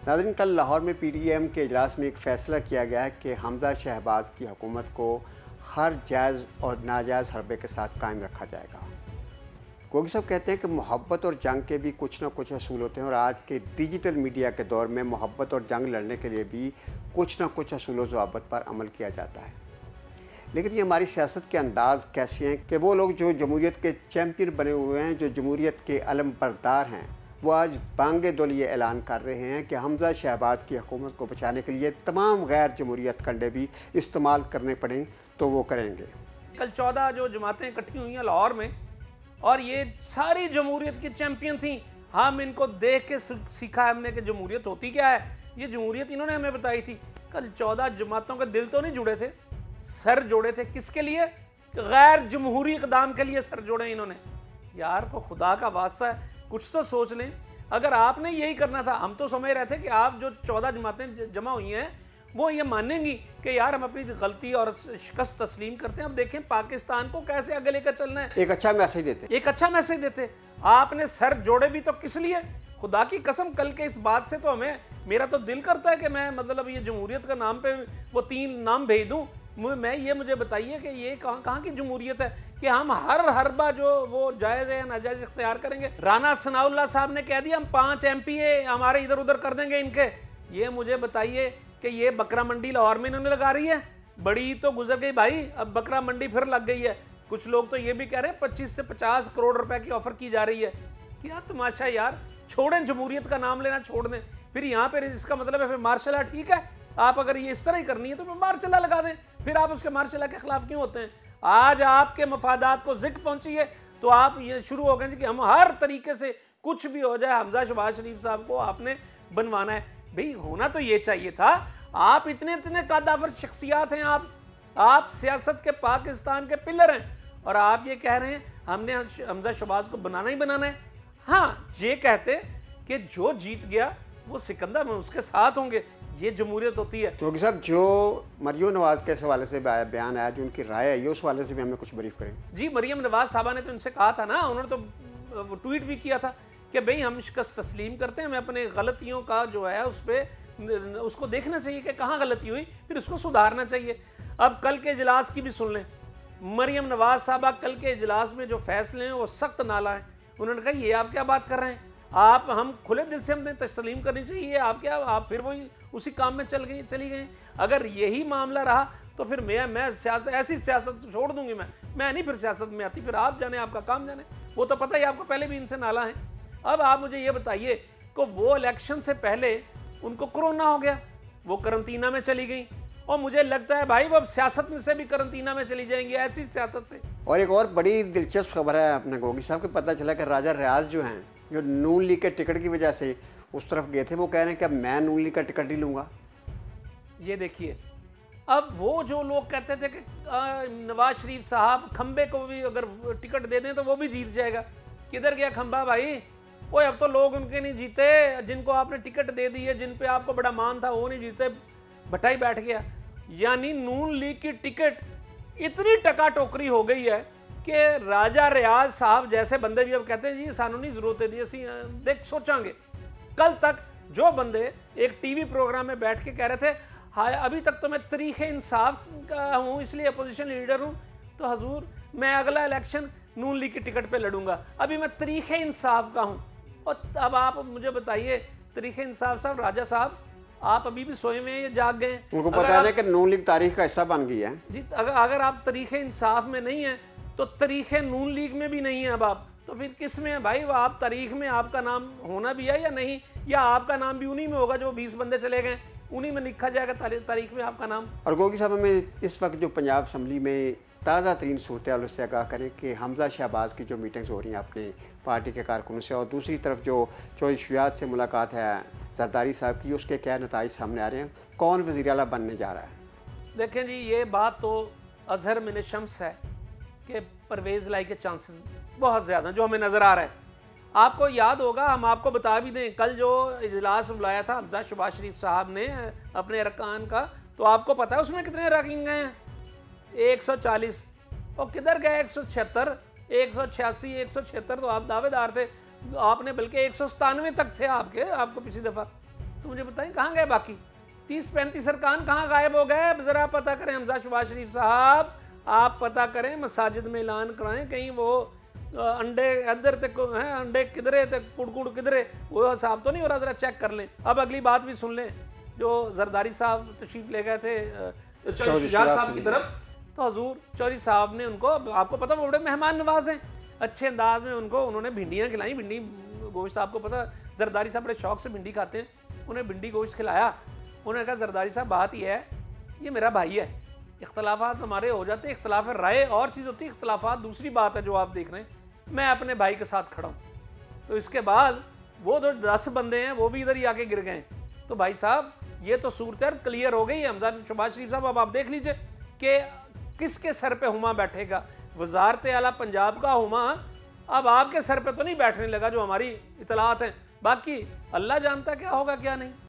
नाज़रीन, कल लाहौर में PTM के इजलास में एक फ़ैसला किया गया है कि हमजा शहबाज की हुकूमत को हर जायज़ और नाजायज़ हरबे के साथ कायम रखा जाएगा। गोगी साहब कहते हैं कि मोहब्बत और जंग के भी कुछ ना कुछ असूल होते हैं और आज के डिजिटल मीडिया के दौर में मोहब्बत और जंग लड़ने के लिए भी कुछ ना कुछ असूल व ज़वाबित पर अमल किया जाता है। लेकिन ये हमारी सियासत के अंदाज़ कैसे हैं कि वो लोग जो जमहूरियत के चैम्पियन बने हुए हैं, जो जमहूरियत के अलम बरदार हैं, वो आज बांगे दुल ये ऐलान कर रहे हैं कि हमजा शहबाज की हुकूमत को बचाने के लिए तमाम गैर जमहूरियत कंडे भी इस्तेमाल करने पड़ें तो वो करेंगे। कल 14 जो जमातें इकट्ठी हुई हैं लाहौर में और ये सारी जमहूरियत की चैंपियन थी। हम इनको देख के सीखा हमने कि जमहूरियत होती क्या है। ये जमहूरियत इन्होंने हमें बताई थी। कल 14 जमातों के दिल तो नहीं जुड़े थे, सर जोड़े थे। किसके लिए? गैर जमहूरी इक़दाम के लिए सर जोड़े इन्होंने। यार को खुदा का वास्ता है, कुछ तो सोच लें। अगर आपने यही करना था, हम तो समझ रहे थे कि आप जो 14 जमातें जमा हुई हैं वो ये मानेंगी कि यार हम अपनी गलती और शिकस्त तस्लीम करते हैं। अब देखें पाकिस्तान को कैसे आगे लेकर चलना है। एक अच्छा मैसेज देते आपने सर जोड़े भी तो किस लिए? खुदा की कसम, कल के इस बात से तो हमें, मेरा तो दिल करता है कि मैं मतलब ये जमहूरियत का नाम पे वो 3 नाम भेज दूं। मुझे बताइए कि ये कहाँ की जमहूरियत है कि हम हर हरबा जो वो जायज़ है या नाजायज़ इख्तियार करेंगे। राना सनाउल्लाह साहब ने कह दिया हम 5 MPA हमारे इधर उधर कर देंगे इनके। ये मुझे बताइए कि ये बकरा मंडी लाहौर में इन्होंने लगा रही है। बड़ी तो गुजर गई भाई, अब बकरा मंडी फिर लग गई है। कुछ लोग तो ये भी कह रहे हैं 25 से 50 करोड़ रुपए की ऑफर की जा रही है। क्या तमाशा यार। छोड़ें, जमहूरियत का नाम लेना छोड़ दें। फिर यहाँ पे इसका मतलब है फिर मार्शल लॉ ठीक है। आप अगर ये इस तरह ही करनी है तो फिर मार्शल लॉ लगा दें। फिर आप उसके मार्शल लॉ के खिलाफ क्यों होते हैं? आज आपके मफादात को जिक पहुंची है तो आप ये शुरू हो गए कि हम हर तरीके से कुछ भी हो जाए हमजा शहबाज शरीफ साहब को आपने बनवाना है। भाई होना तो ये चाहिए था। आप इतने कादावर शख्सियात हैं, आप सियासत के पाकिस्तान के पिलर हैं और आप ये कह रहे हैं हमने हमजा शहबाज को बनाना ही बनाना है। हाँ, ये कहते कि जो जीत गया वो सिकंदर में उसके साथ होंगे। ये जमहूरियत होती है। तो साहब, जो मरियम नवाज के हवाले से बयान आया, जो उनकी राय है, ये उस हवाले से भी हमें कुछ ब्रीफ करें। जी, मरियम नवाज साहबा ने तो इनसे कहा था ना, उन्होंने तो ट्वीट भी किया था कि भाई हम शिकस्त तस्लीम करते हैं, हमें अपने गलतियों का जो है उस पर उसको देखना चाहिए कि कहाँ गलती हुई, फिर उसको सुधारना चाहिए। अब कल के इजलास की भी सुन लें। मरियम नवाज साहबा कल के इजलास में जो फैसले हैं वो सख्त नाला है। उन्होंने कहा ये आप क्या बात कर रहे हैं, आप हम खुले दिल से हमने तस्लीम करनी चाहिए। आप फिर वही उसी काम में चली गई। अगर यही मामला रहा तो फिर मैं ऐसी सियासत छोड़ दूंगी। मैं नहीं फिर सियासत में आती। फिर आप जाने, आपका काम जाने। वो तो पता ही आपको पहले भी इनसे नाला है। अब आप मुझे ये बताइए कि वो इलेक्शन से पहले उनको कोरोना हो गया, वो करंटीना में चली गई और मुझे लगता है भाई वो अब सियासत में से भी करंटीना में चली जाएंगी, ऐसी सियासत से। और एक और बड़ी दिलचस्प खबर है अपने गोगी साहब को पता चला कि राजा रियाज जो हैं, जो नून लीग के टिकट की वजह से उस तरफ गए थे, वो कह रहे हैं कि अब मैं नून लीग का टिकट ही लूँगा। ये देखिए, अब वो जो लोग कहते थे कि नवाज शरीफ साहब खंबे को भी अगर टिकट दे दें तो वो भी जीत जाएगा, किधर गया खंबा भाई? ओए अब तो लोग उनके नहीं जीते जिनको आपने टिकट दे दी है, जिन पे आपको बड़ा मान था वो नहीं जीते, भट्टा ही बैठ गया। यानी नून लीग की टिकट इतनी टका टोकरी हो गई है कि राजा रियाज साहब जैसे बंदे भी अब कहते हैं जी सानू नहीं जरूरत है दी, देख सोचांगे। कल तक जो बंदे एक टीवी प्रोग्राम में बैठ के कह रहे थे हाय अभी तक तो मैं तरीक़े इंसाफ का हूँ इसलिए अपोजिशन लीडर हूँ, तो हजूर मैं अगला इलेक्शन नून लीग की टिकट पे लड़ूंगा, अभी मैं तरीक़े इंसाफ का हूँ। और अब आप मुझे बताइए तरीक़े इंसाफ साहब, राजा साहब आप अभी भी सोए में ये जाग गए? उनको पता है कि नून लीग तारीख का हिस्सा बन गई है जी। अगर आप तरीक़े इंसाफ में नहीं है तो तरीक़े नून लीग में भी नहीं है। अब आप तो फिर किस में है भाई? वो आप तारीख में आपका नाम होना भी है या नहीं, या आपका नाम भी उन्हीं में होगा जो 20 बंदे चले गए, उन्हीं में लिखा जाएगा तारीख में आपका नाम। और गोगी साहब हमें इस वक्त जो पंजाब असम्बली में ताज़ा तरीन सूरत से आगाह करें कि हमजा शहबाज की जो मीटिंग्स हो रही हैं अपनी पार्टी के कारकुनों से, और दूसरी तरफ जो चौधरी से मुलाकात है जरदारी साहब की, उसके क्या नताइज सामने आ रहे हैं, कौन वज़ीर आला बनने जा रहा है? देखें जी, ये बात तो अजहर मिन शम्स है कि परवेज़ लाई के चांसेस बहुत ज़्यादा जो हमें नज़र आ रहा है। आपको याद होगा, हम आपको बता भी दें, कल जो इजलास बुलाया था हमजा शहबाज शरीफ साहब ने अपने अरकान का, तो आपको पता है उसमें कितने अरकान गए हैं? 140। और किधर गए 176, 186, 176? तो आप दावेदार थे, आपने बल्कि 197 तक थे आपको पिछली दफ़ा। तो मुझे बताएं कहाँ गए बाकी 30-35 अरकान कहाँ गायब हो गए? ज़रा पता करें हमजा शहबाज शरीफ साहब, आप पता करें, मसाजिद में ऐलान कराएं, कहीं वो अंडे इधर तक हैं, अंडे किधरे तक, कुड़कुड़ किधरे, वो हिसाब तो नहीं हो रहा, ज़रा चेक कर लें। अब अगली बात भी सुन लें, जो जरदारी साहब तशरीफ़ ले गए थे चौधरी शुजात साहब की तरफ, तो हजूर चौधरी साहब ने उनको, आपको पता वो बड़े मेहमान नवाज हैं, अच्छे अंदाज में उनको उन्होंने भिंडियाँ खिलाई, भिंडी गोश्त, आपको पता जरदारी साहब बड़े शौक से भिंडी खाते हैं, उन्हें भिंडी गोश्त खिलाया। उन्होंने कहा जरदारी साहब बात यह है, ये मेरा भाई है, इख्तलाफात हमारे हो जाते हैं, इख्तलाफ राय और चीज़ होती है, इख्तलाफात दूसरी बात है जो आप देख रहे हैं, मैं अपने भाई के साथ खड़ा हूँ। तो इसके बाद वो जो 10 बंदे हैं वो भी इधर ही आके गिर गए। तो भाई साहब ये तो सूरत क्लियर हो गई है। हमजा शहबाज शरीफ साहब अब आप देख लीजिए कि किसके सर पे हुमा बैठेगा। वजारत आला पंजाब का हुमा अब आपके सर पे तो नहीं बैठने लगा जो हमारी इतलात हैं, बाकी अल्लाह जानता क्या होगा क्या नहीं।